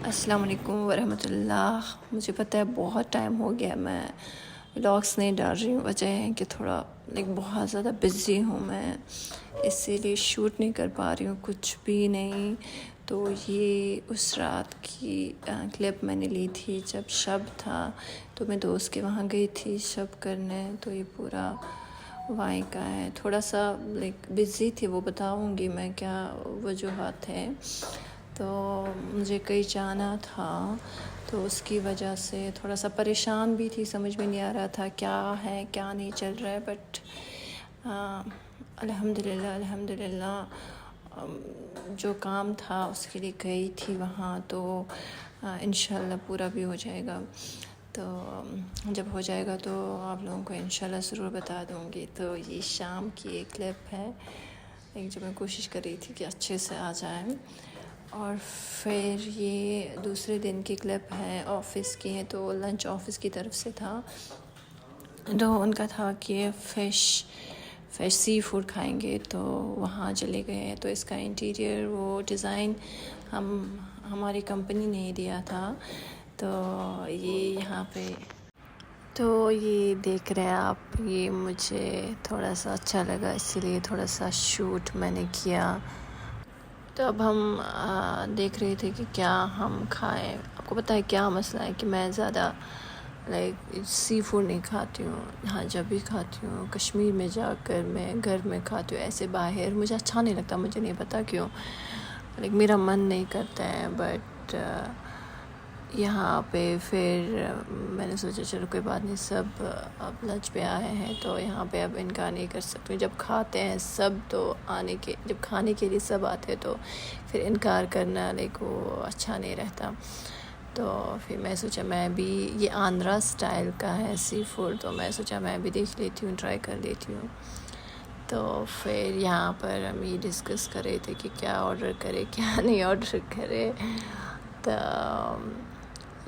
السلام علیکم ورحمۃ اللہ. مجھے پتہ ہے بہت ٹائم ہو گیا میں ولاگس نہیں ڈال رہی ہوں. وجہ ہے کہ تھوڑا بہت زیادہ بزی ہوں میں، اسی لیے شوٹ نہیں کر پا رہی ہوں کچھ بھی نہیں. تو یہ اس رات کی کلپ میں نے لی تھی جب شب تھا، تو میں دوست کے وہاں گئی تھی شب کرنے. تو یہ پورا وہیں کا ہے. تھوڑا سا بزی تھی، وہ بتاؤں گی میں کیا وجوہات ہے. تو مجھے کہیں جانا تھا، تو اس کی وجہ سے تھوڑا سا پریشان بھی تھی، سمجھ میں نہیں آ رہا تھا کیا ہے کیا نہیں چل رہا ہے. بٹ الحمدللہ جو کام تھا اس کے لیے گئی تھی وہاں، تو انشاءاللہ پورا بھی ہو جائے گا. تو جب ہو جائے گا تو آپ لوگوں کو انشاءاللہ ضرور بتا دوں گی. تو یہ شام کی ایک کلپ ہے جو میں کوشش کر رہی تھی کہ اچھے سے آ جائیں. اور پھر یہ دوسرے دن کی کلپ ہے، آفس کی ہے. تو لنچ آفس کی طرف سے تھا، تو ان کا تھا کہ فش سی فوڈ کھائیں گے، تو وہاں چلے گئے. تو اس کا انٹیریئر وہ ڈیزائن ہماری کمپنی نے ہی دیا تھا. تو یہ یہاں پہ تو یہ دیکھ رہے ہیں آپ، یہ مجھے تھوڑا سا اچھا لگا، اسی لیے تھوڑا سا شوٹ میں نے کیا. تو اب ہم دیکھ رہے تھے کہ کیا ہم کھائیں. آپ کو پتہ ہے کیا مسئلہ ہے کہ میں زیادہ سی فوڈ نہیں کھاتی ہوں. ہاں جب بھی کھاتی ہوں کشمیر میں جا کر میں گھر میں کھاتی ہوں، ایسے باہر مجھے اچھا نہیں لگتا. مجھے نہیں پتا کیوں، میرا من نہیں کرتا ہے. بٹ یہاں پہ پھر میں نے سوچا چلو کوئی بات نہیں، سب اب لنچ پہ آئے ہیں تو یہاں پہ اب انکار نہیں کر سکتے. جب کھاتے ہیں سب تو جب کھانے کے لیے سب آتے تو پھر انکار کرنا وہ اچھا نہیں رہتا. تو پھر میں سوچا میں بھی، یہ آندھرا سٹائل کا ہے سی فوڈ، تو میں سوچا میں بھی دیکھ لیتی ہوں، ٹرائی کر لیتی ہوں. تو پھر یہاں پر ہم یہ ڈسکس کر رہے تھے کہ کیا آرڈر کرے کیا نہیں آرڈر کرے. تو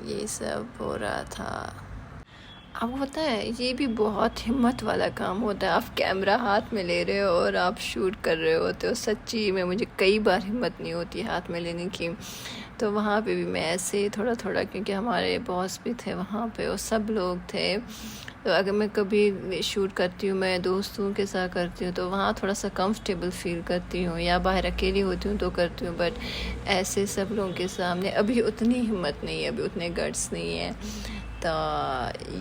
یہ سب ہو رہا تھا. آپ کو پتہ ہے یہ بھی بہت ہمت والا کام ہوتا ہے. آپ کیمرہ ہاتھ میں لے رہے ہو اور آپ شوٹ کر رہے ہوتے ہو. سچی میں مجھے کئی بار ہمت نہیں ہوتی ہاتھ میں لینے کی. تو وہاں پہ بھی میں ایسے ہی تھوڑا کیونکہ ہمارے باس بھی تھے وہاں پہ اور سب لوگ تھے. تو اگر میں کبھی شوٹ کرتی ہوں، میں دوستوں کے ساتھ کرتی ہوں، تو وہاں تھوڑا سا کمفرٹیبل فیل کرتی ہوں، یا باہر اکیلی ہوتی ہوں تو کرتی ہوں. بٹ ایسے سب لوگوں کے سامنے ابھی اتنی ہمت نہیں ہے، ابھی اتنے گٹس نہیں ہیں. تو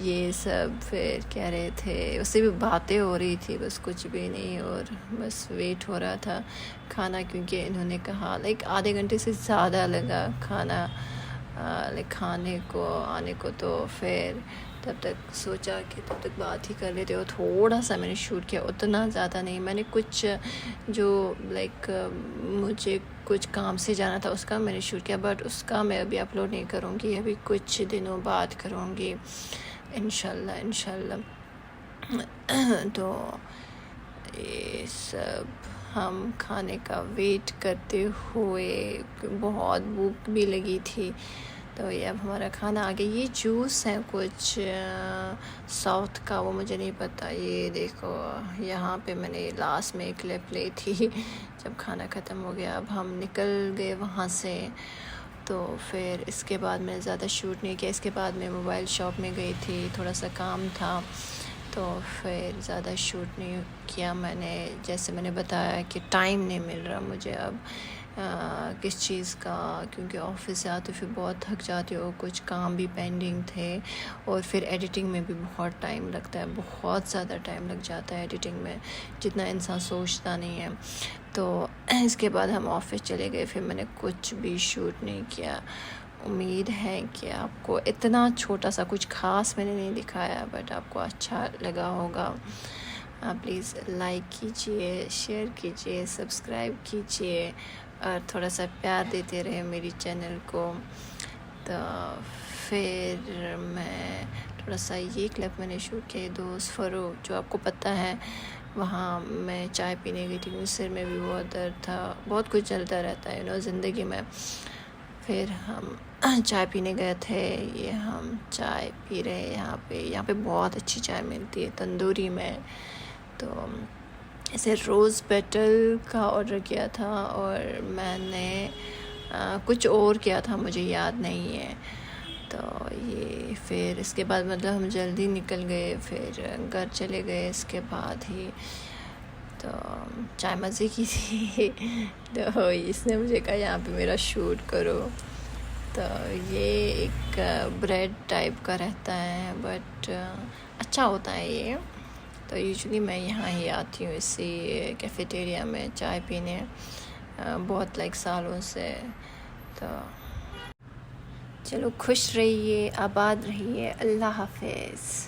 یہ سب پھر کہہ رہے تھے، اس سے بھی باتیں ہو رہی تھی، بس کچھ بھی نہیں. اور بس ویٹ ہو رہا تھا کھانا، کیونکہ انہوں نے کہا آدھے گھنٹے سے زیادہ لگا کھانا کھانے کو آنے کو. تو پھر تب تک سوچا کہ تب تک بات ہی کر لیتے. اور تھوڑا سا میں نے شوٹ کیا، اتنا زیادہ نہیں. میں نے کچھ جو مجھے کچھ کام سے جانا تھا اس کا میں نے شوٹ کیا، بٹ اس کا میں ابھی اپلوڈ نہیں کروں گی، ابھی کچھ دنوں بعد کروں گی انشاءاللہ. تو یہ سب ہم کھانے کا ویٹ کرتے ہوئے، بہت بھوک بھی لگی تھی. تو یہ اب ہمارا کھانا آ گیا. یہ جوس ہے کچھ ساؤتھ کا، وہ مجھے نہیں پتا. یہ دیکھو یہاں پہ میں نے لاسٹ میں ایک کلپ لی تھی جب کھانا ختم ہو گیا. اب ہم نکل گئے وہاں سے. تو پھر اس کے بعد میں زیادہ شوٹ نہیں کیا. اس کے بعد میں موبائل شاپ میں گئی تھی، تھوڑا سا کام تھا، تو پھر زیادہ شوٹ نہیں کیا میں نے. جیسے میں نے بتایا کہ ٹائم نہیں مل رہا مجھے اب کس چیز کا، کیونکہ آفس سے آتے پھر بہت تھک جاتے ہو. کچھ کام بھی پینڈنگ تھے، اور پھر ایڈیٹنگ میں بھی بہت ٹائم لگتا ہے، بہت زیادہ ٹائم لگ جاتا ہے ایڈیٹنگ میں، جتنا انسان سوچتا نہیں ہے. تو اس کے بعد ہم آفس چلے گئے. پھر میں نے کچھ بھی شوٹ نہیں کیا. امید ہے کہ آپ کو اتنا چھوٹا سا کچھ خاص میں نے نہیں دکھایا، بٹ آپ کو اچھا لگا ہوگا. پلیز لائک کیجئے، شیئر کیجئے، سبسکرائب کیجئے، اور تھوڑا سا پیار دیتے رہے میری چینل کو. تو پھر میں تھوڑا سا یہ کلپ میں نے شوٹ کیا. دوست فروغ، جو آپ کو پتہ ہے، وہاں میں چائے پینے گئی تھی، سر میں بھی بہت درد تھا. بہت کچھ چلتا رہتا ہے زندگی میں. پھر ہم چائے پینے گئے تھے. یہ ہم چائے پی رہے یہاں پہ بہت اچھی چائے ملتی ہے تندوری میں. تو اسے روز پیٹل کا آرڈر کیا تھا، اور میں نے کچھ اور کیا تھا مجھے یاد نہیں ہے. تو یہ پھر اس کے بعد مطلب ہم جلدی نکل گئے، پھر گھر چلے گئے. اس کے بعد ہی تو چائے مزے کی تھی تو اس نے مجھے کہا یہاں پہ میرا شوٹ کرو. تو یہ ایک بریڈ ٹائپ کا رہتا ہے، بٹ اچھا ہوتا ہے یہ. تو یوزلی میں یہاں ہی آتی ہوں اسی کیفیٹیریا میں چائے پینے، بہت سالوں سے. تو چلو خوش رہیے، آباد رہیے، اللہ حافظ.